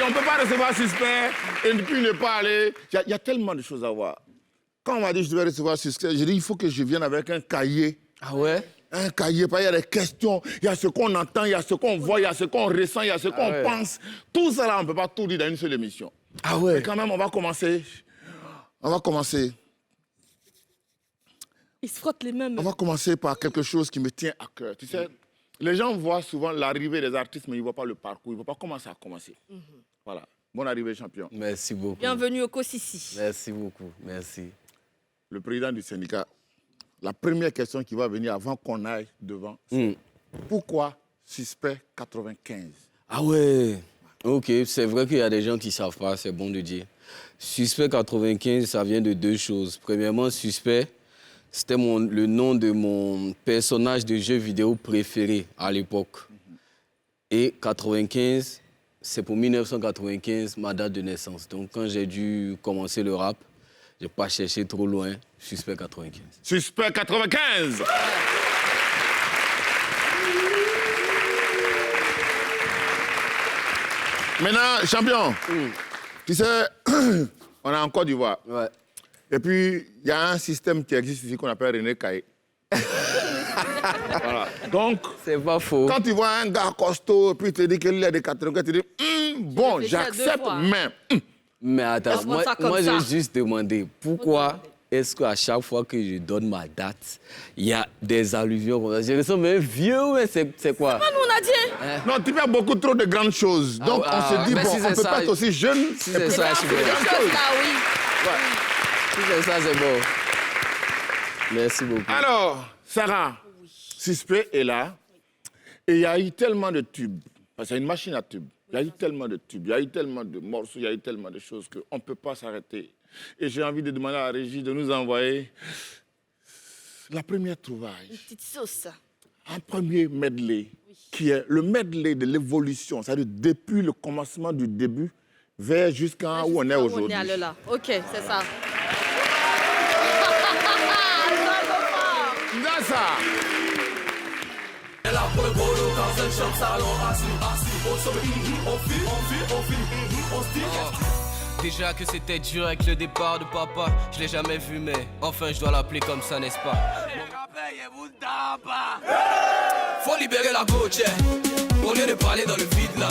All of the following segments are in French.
on ne peut pas recevoir suspect et puis ne pas aller. Il y a tellement de choses à voir. Quand on m'a dit que je devais recevoir suspect, j'ai dit il faut que je vienne avec un cahier. Ah ouais? Un cahier, il y a des questions, il y a ce qu'on entend, il y a ce qu'on voit, il y a ce qu'on ressent, il y a ce qu'on pense. Tout ça là, on ne peut pas tout dire dans une seule émission. Ah ouais? Mais quand même, on va commencer. Il se frotte les mains. On va commencer par quelque chose qui me tient à cœur. Tu sais, les gens voient souvent l'arrivée des artistes, mais ils ne voient pas le parcours, ils ne voient pas comment ça a commencé. Voilà. Bonne arrivée, champion. Merci beaucoup. Bienvenue au Kossissi. Merci beaucoup, merci. Le président du syndicat, la première question qui va venir avant qu'on aille devant, c'est pourquoi suspect 95? Ah ouais, ok, c'est vrai qu'il y a des gens qui ne savent pas, c'est bon de dire. Suspect 95, ça vient de deux choses. Premièrement, suspect, c'était le nom de mon personnage de jeu vidéo préféré à l'époque. Et 95, c'est pour 1995, ma date de naissance. Donc quand j'ai dû commencer le rap, je n'ai pas cherché trop loin, suspect 95. Suspect 95! Maintenant, champion, tu sais, on est en Côte d'Ivoire. Ouais. Et puis, il y a un système qui existe ici qu'on appelle René Caillé. Voilà. Donc, c'est pas faux. Quand tu vois un gars costaud, puis il te dit qu'il est de 95, tu dis, bon, j'accepte, mais... Mais attends, moi j'ai juste demandé pourquoi est-ce qu'à chaque fois que je donne ma date, il y a des allusions comme ça. Je me sens même vieux, mais c'est quoi? Pas nous, on a dit. Non, tu fais beaucoup trop de grandes choses. Donc, on se dit, bon, si on ne peut pas être aussi jeune. Si c'est ça, c'est bon. Si c'est ça, c'est bon. Merci beaucoup. Alors, Sarah, suspect est là. Et il y a eu tellement de tubes. Parce que c'est une machine à tubes. Il y a eu tellement de tubes, il y a eu tellement de morceaux, il y a eu tellement de choses qu'on ne peut pas s'arrêter. Et j'ai envie de demander à la régie de nous envoyer la première trouvaille. Une petite sauce. Un premier medley, qui est le medley de l'évolution, c'est-à-dire depuis le commencement du début vers jusqu'à où on est aujourd'hui. On est là. Ok, c'est ça. Nasa. Déjà que c'était dur avec le départ de papa, je l'ai jamais vu mais enfin je dois l'appeler comme ça, n'est-ce pas? Faut libérer la gauche, au lieu de parler dans le vide là.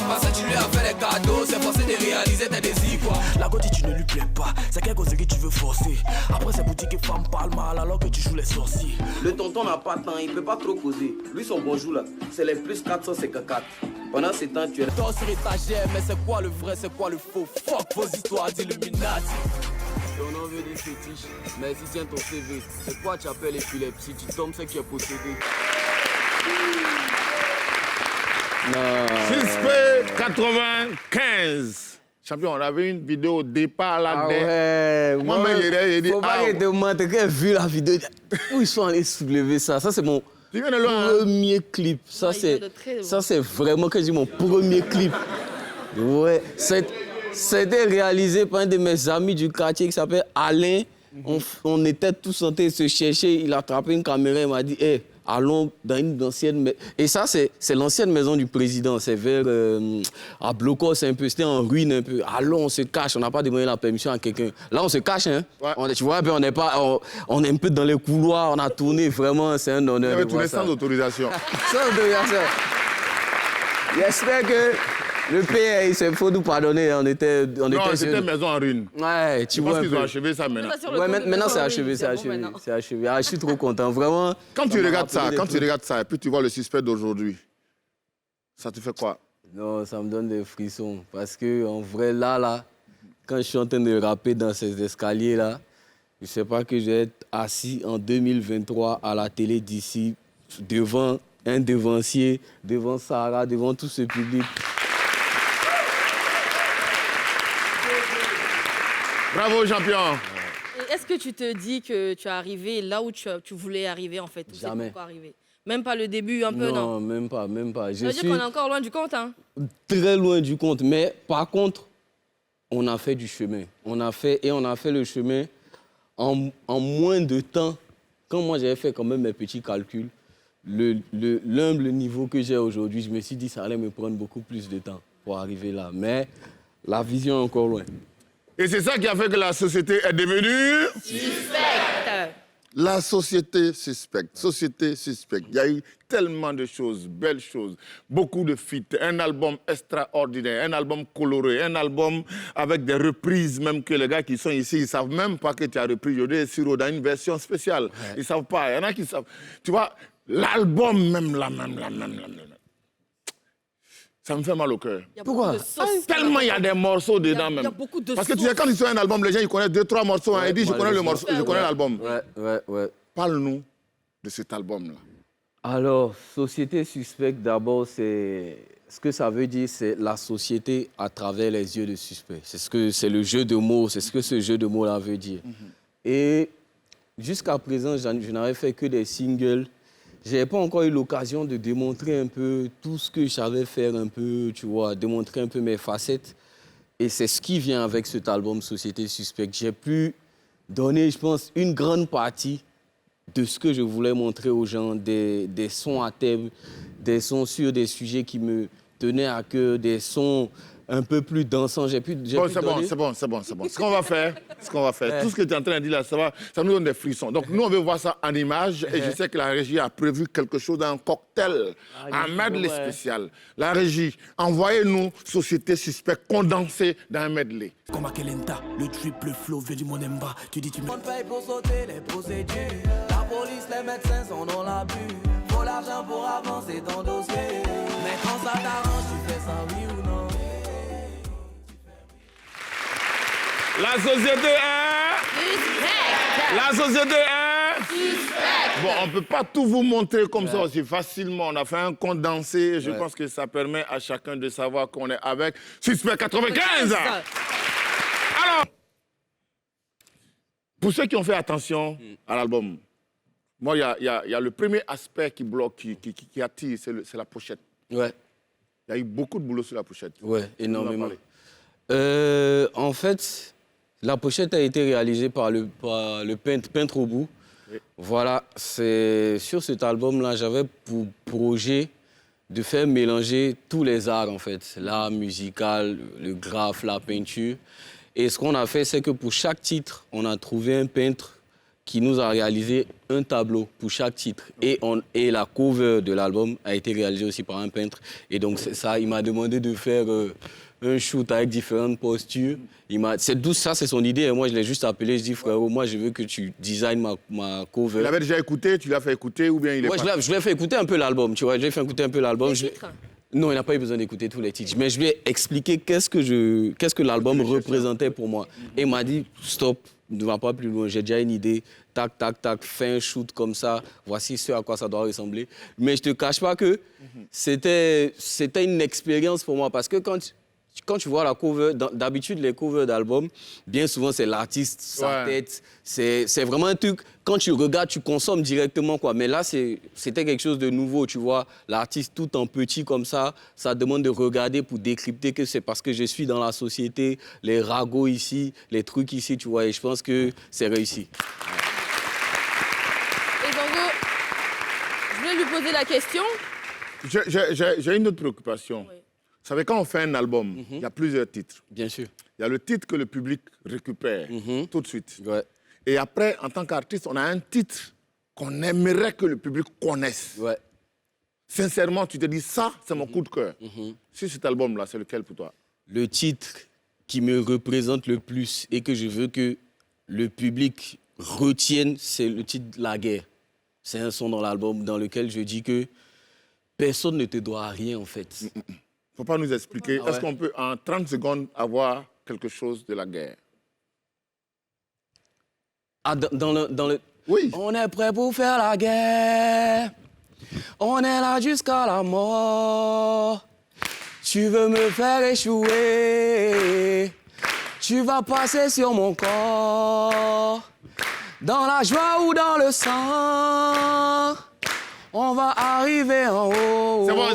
Pas continuer à faire des cadeaux, c'est forcé de réaliser tes désirs quoi. La gauche tu ne lui plais pas, c'est quelque chose que tu veux forcer. Après c'est pour dire que femme parle mal alors que tu joues les sorciers. Le tonton n'a pas de temps, il peut pas trop causer. Lui son bonjour là, c'est les plus 454. Pendant ce temps tu es... Toi sur étagère, mais c'est quoi le vrai, c'est quoi le faux? Fuck vos histoires d'Illuminati. Et on en veut des fétiches, mais si tiens ton CV, c'est quoi tu appelles épilepsie? Tu tombes, c'est qui est possédé. Suspect 95. Champion, on avait une vidéo au départ là. Ah ouais, faut pas qu'il demande qu'il a vu la vidéo. Où ils sont allés soulever ça? Ça, c'est mon premier clip. Ça, c'est vraiment que j'ai mon premier clip. Ouais, c'était réalisé par un de mes amis du quartier qui s'appelle Alain. On était tous en train de se chercher. Il a attrapé une caméra et m'a dit hey, allons dans une ancienne maison. Et ça, c'est l'ancienne maison du président. C'est vers à Blocos un peu. C'était en ruine un peu. Allons, on se cache. On n'a pas demandé la permission à quelqu'un. Là, on se cache. Hein? Ouais. Tu vois, on est un peu dans les couloirs. On a tourné vraiment. C'est un honneur. On a tourné sans autorisation. Sans autorisation. J'espère que le PA, il faut nous pardonner. On était c'était une maison en ruine. Ouais, tu vois. Je pense qu'ils ont achevé ça maintenant. Ouais, maintenant c'est achevé, c'est achevé. Ah, je suis trop content, vraiment. Quand tu regardes ça, et puis tu vois le suspect d'aujourd'hui, ça te fait quoi? Non, ça me donne des frissons. Parce que en vrai, là, quand je suis en train de rapper dans ces escaliers-là, je ne sais pas que je vais être assis en 2023 à la télé d'ici, devant un devancier, devant Sarah, devant tout ce public. Bravo, champion. Est-ce que tu te dis que tu es arrivé là où tu voulais arriver, en fait? Jamais. Pourquoi arriver? Même pas le début, un peu, non? Non, même pas. Ça veut dire qu'on est encore loin du compte, hein? Très loin du compte. Mais par contre, on a fait du chemin. On a fait le chemin en moins de temps. Quand moi, j'avais fait quand même mes petits calculs, l'humble niveau que j'ai aujourd'hui, je me suis dit que ça allait me prendre beaucoup plus de temps. pour arriver là. Mais la vision est encore loin. Et c'est ça qui a fait que la société est devenue... Suspecte. La société suspecte, société suspecte. Il y a eu tellement de choses, belles choses, beaucoup de feats, un album extraordinaire, un album coloré, un album avec des reprises, même que les gars qui sont ici, ils ne savent même pas que tu as repris Yodé Siro dans une version spéciale. Ouais. Ils ne savent pas, il y en a qui savent. Tu vois, l'album même, la même. Ça me fait mal au cœur. Pourquoi? Tellement il y a des morceaux dedans même. Parce que tu sais, quand ils sont un album, les gens ils connaissent 2-3 morceaux. Ouais, ils disent, je connais le morceau, je connais l'album. Ouais. Parle-nous de cet album-là. Alors, société suspecte, d'abord, c'est... Ce que ça veut dire, c'est la société à travers les yeux de suspect. C'est le jeu de mots, c'est ce que ce jeu de mots-là veut dire. Et jusqu'à présent, je n'avais fait que des singles. Je n'avais pas encore eu l'occasion de démontrer un peu tout ce que je savais faire un peu, tu vois, démontrer un peu mes facettes. Et c'est ce qui vient avec cet album Société Suspecte. J'ai pu donner, je pense, une grande partie de ce que je voulais montrer aux gens, des sons à thème, des sons sur des sujets qui me tenaient à cœur, des sons un peu plus dansants. C'est bon. Ce qu'on va faire, tout ce que tu es en train de dire là, ça nous donne des frissons. Donc nous, on veut voir ça en images et je sais que la régie a prévu quelque chose d'un cocktail, un medley spécial. La régie, envoyez-nous Société Suspecte condensée dans un medley. Comme à Kelenta, le triple flow vient du Monemba. Tu dis tu me... On paye pour sauter les procédures. La police, les médecins sont dans l'abus. Faut l'argent pour avancer ton dossier. Mais quand ça t'arrange, tu fais ça oui ou non? La société est... Suspecte. La société est... Suspecte. Bon, on ne peut pas tout vous montrer comme ça aussi facilement. On a fait un condensé. Je pense que ça permet à chacun de savoir qu'on est avec Suspect 95. Alors, pour ceux qui ont fait attention à l'album, moi, il y a le premier aspect qui bloque, qui attire, c'est la pochette. Ouais. Il y a eu beaucoup de boulot sur la pochette. Ouais, énormément. En fait, la pochette a été réalisée par le peintre au bout. Oui. Voilà, sur cet album-là, j'avais pour projet de faire mélanger tous les arts, en fait. L'art musical, le graphe, la peinture. Et ce qu'on a fait, c'est que pour chaque titre, on a trouvé un peintre qui nous a réalisé un tableau pour chaque titre. Et la cover de l'album a été réalisée aussi par un peintre. Et donc, ça, il m'a demandé de faire un shoot avec différentes postures. Ça, c'est son idée. Et moi, je l'ai juste appelé. Je dis, frérot, moi, je veux que tu designes ma cover. Tu l'avais déjà écouté? Tu l'as fait écouter ou bien il est ouais, je lui ai fait écouter un peu l'album, tu vois. Je lui ai fait écouter un peu l'album. Non, il n'a pas eu besoin d'écouter tous les titres. Mais je lui ai expliqué qu'est-ce que l'album représentait pour moi. Et il m'a dit, stop, ne va pas plus loin. J'ai déjà une idée. Tac, tac, tac, fais un shoot comme ça. Voici ce à quoi ça doit ressembler. Mais je ne te cache pas que c'était une expérience pour moi. Parce que quand tu vois la cover, d'habitude, les covers d'albums, bien souvent, c'est l'artiste, sa tête. C'est vraiment un truc, quand tu regardes, tu consommes directement, quoi. Mais là, c'était quelque chose de nouveau, tu vois. L'artiste tout en petit comme ça demande de regarder pour décrypter que c'est parce que je suis dans la société, les ragots ici, les trucs ici, tu vois. Et je pense que c'est réussi. Et Zongo, je voulais lui poser la question. J'ai une autre préoccupation. Oui. Vous savez, quand on fait un album, il y a plusieurs titres. Bien sûr. Il y a le titre que le public récupère tout de suite. Ouais. Et après, en tant qu'artiste, on a un titre qu'on aimerait que le public connaisse. Ouais. Sincèrement, tu te dis, ça, c'est mon coup de cœur. Sur cet album-là, c'est lequel pour toi? Le titre qui me représente le plus et que je veux que le public retienne, c'est le titre La Guerre. C'est un son dans l'album dans lequel je dis que personne ne te doit rien, en fait. Il ne faut pas nous expliquer. Est-ce qu'on peut, en 30 secondes, avoir quelque chose de la guerre? Ah, dans le... Oui. On est prêt pour faire la guerre. On est là jusqu'à la mort. Tu veux me faire échouer. Tu vas passer sur mon corps. Dans la joie ou dans le sang. On va arriver en haut. C'est bon.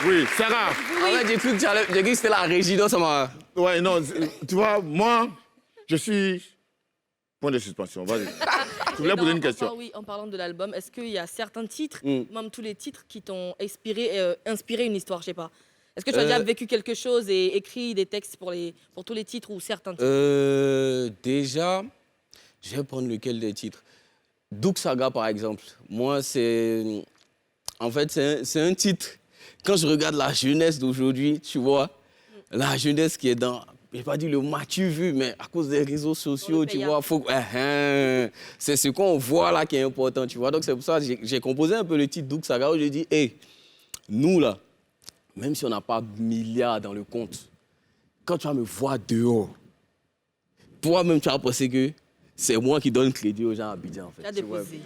Oui, Sarah. Oui. J'ai cru que c'était la régie, donc ça m'a... Ouais, non, tu vois, moi, je suis... Point de suspension, vas-y. Je voulais poser une question. Oui, en parlant de l'album, est-ce qu'il y a certains titres, même tous les titres, qui t'ont inspiré une histoire, je sais pas. Est-ce que tu as déjà vécu quelque chose et écrit des textes pour tous les titres ou certains titres? Déjà, je vais prendre lequel des titres. Douk Saga, par exemple. Moi, c'est... En fait, c'est un titre. Quand je regarde la jeunesse d'aujourd'hui, tu vois, la jeunesse qui est dans... Je n'ai pas dit le m'as-tu vu, mais à cause des réseaux sociaux, tu vois, c'est ce qu'on voit là qui est important, tu vois. Donc, c'est pour ça que j'ai composé un peu le titre Douk Saga où j'ai dit, hey, nous, là, même si on n'a pas milliards dans le compte, quand tu vas me voir dehors, toi-même, tu vas penser que c'est moi qui donne crédit aux gens à Abidjan, en fait. Tu as déposé.